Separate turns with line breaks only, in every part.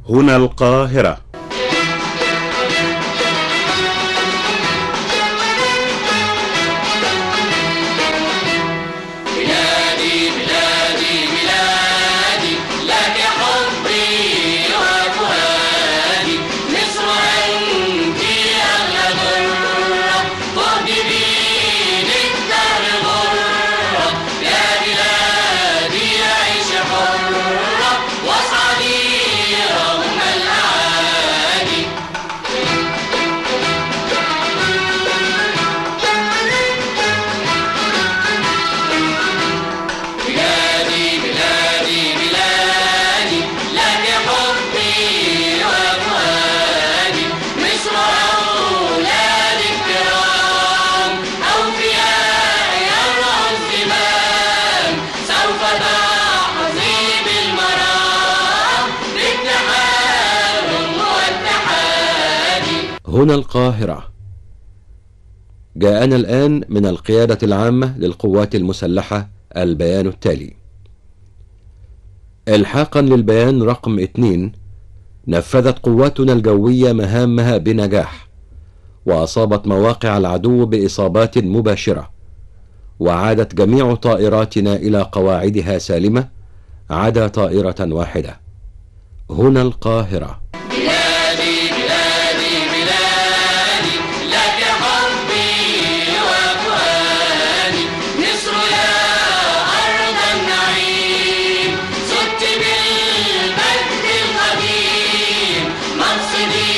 هنا القاهرة.
بلادي بلادي بلادي لك حبي وفؤادي، مصر أنت أغلى ضرة، خذ بيدك دار غرة، يا بلادي عيش حرة واصعدي رغم الأعادي. بلادي بلادي بلادي لك حبي وفؤادي، مصر أولاد الكرام أوفياء يرعوا الزمام، سوف تحظي بالمرام باتحاد واتحاد.
هنا القاهرة. جاءنا الآن من القيادة العامة للقوات المسلحة البيان التالي: إلحاقا للبيان رقم 2، نفذت قواتنا الجوية مهامها بنجاح، وأصابت مواقع العدو بإصابات مباشرة، وعادت جميع طائراتنا إلى قواعدها سالمة عدا طائرة واحدة. هنا القاهرة.
بلادي بلادي بلادي لك حبي وفؤادي، مصر يا أرض النعيم، زدت بالمجد القديم، مقصدي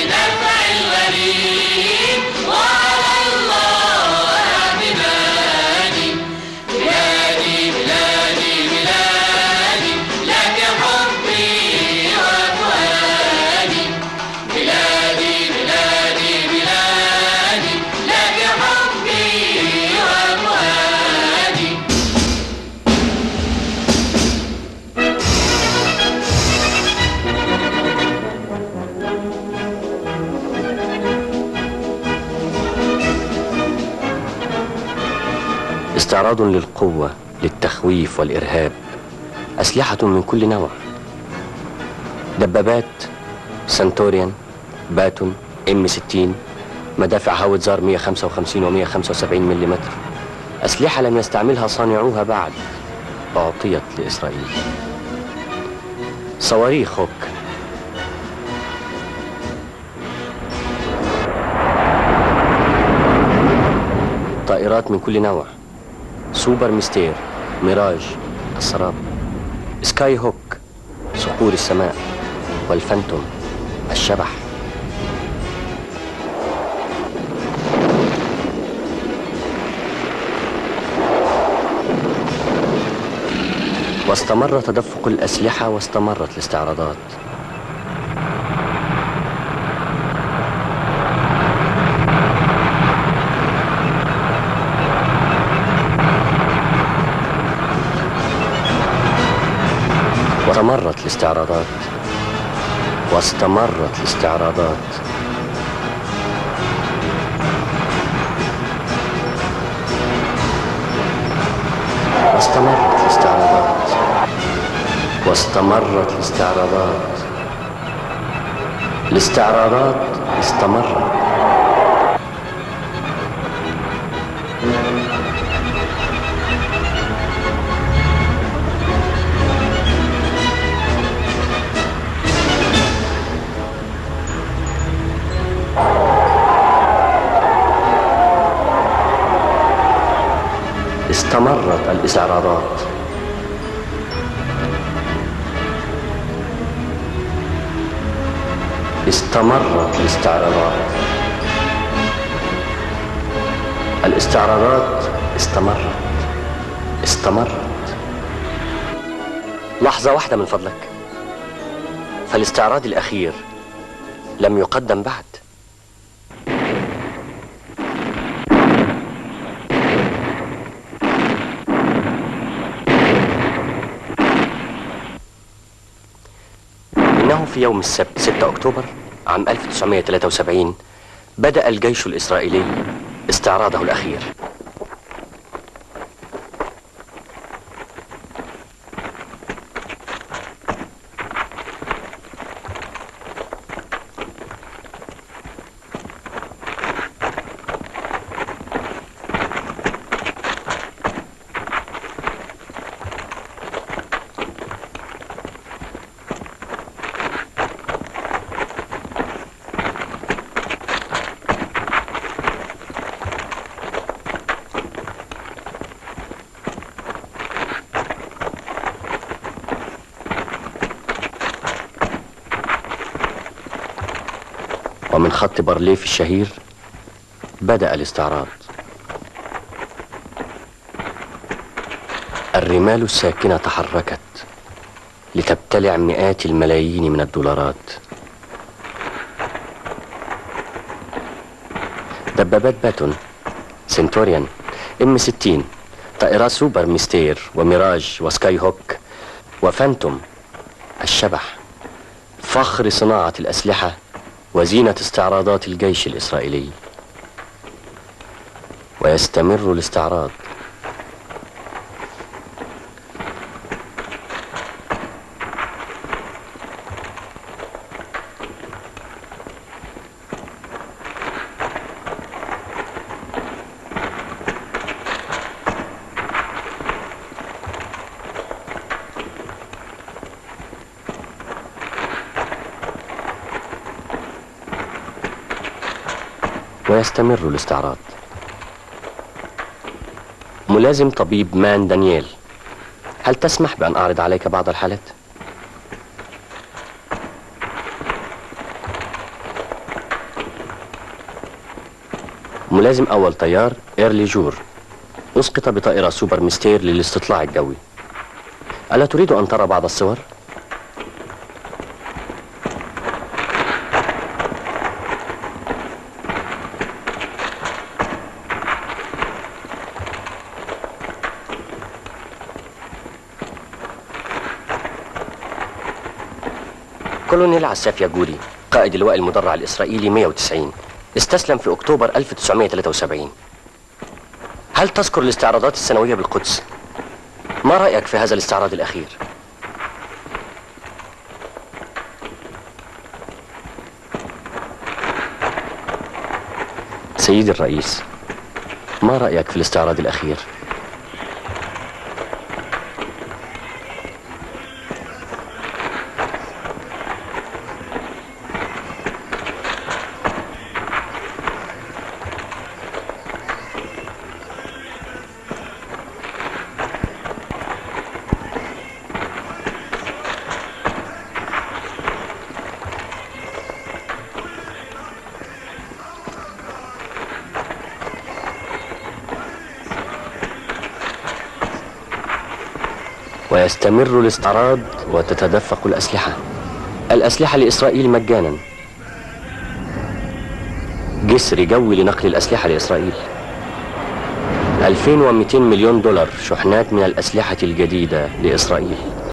دفع الغريم وعلى الله اعتمادي. بلادي بلادي بلادي لك حبي وفؤادي، بلادي بلادي بلادي لك حبي وفؤادي.
استعراض للقوة للتخويف والإرهاب، أسلحة من كل نوع: دبابات سنتوريان، باتون، M60، مدافع هاوتزار 155 و 175 ملم، أسلحة لم يستعملها صانعوها بعد، أعطيت لإسرائيل. صواريخ هوك، طائرات من كل نوع: سوبر ميستير، ميراج السراب، سكاي هوك صقور السماء، والفانتوم الشبح. واستمر تدفق الأسلحة واستمرت الاستعراضات. واستمرت الاستعراضات واستمرت الاستعراضات. واستمرت الاستعراضات واستمرت الاستعراضات. الاستعراضات استمرت. استمرت الاستعراضات. استمرت الاستعراضات. الاستعراضات استمرت. لحظة واحدة من فضلك، فالاستعراض الأخير لم يقدم بعد. إنه في يوم السبت 6 أكتوبر عام 1973 بدأ الجيش الإسرائيلي استعراضه الأخير. ومن خط بارليف الشهير بدأ الاستعراض. الرمال الساكنة تحركت لتبتلع مئات الملايين من الدولارات. دبابات باتون، سنتوريان، M60، طائرات سوبر ميستير وميراج وسكاي هوك وفانتوم، الشبح، فخر صناعة الأسلحة وزينة استعراضات الجيش الإسرائيلي. ويستمر الاستعراض. ويستمر الاستعراض. ملازم طبيب مان دانييل، هل تسمح بأن أعرض عليك بعض الحالات؟ ملازم أول طيار إيرلي جور، أسقط بطائرة سوبر ميستير للاستطلاع الجوي. ألا تريد أن ترى بعض الصور؟ كولونيل عساف ياجوري، قائد اللواء المدرع الإسرائيلي 190، استسلم في أكتوبر 1973. هل تذكر الاستعراضات السنوية بالقدس؟ ما رأيك في هذا الاستعراض الأخير؟ سيدي الرئيس، ما رأيك في الاستعراض الأخير؟ ويستمر الاستعراض وتتدفق الأسلحة لإسرائيل مجانا. جسر جوي لنقل الأسلحة لإسرائيل. 2200 مليون دولار شحنات من الأسلحة الجديدة لإسرائيل.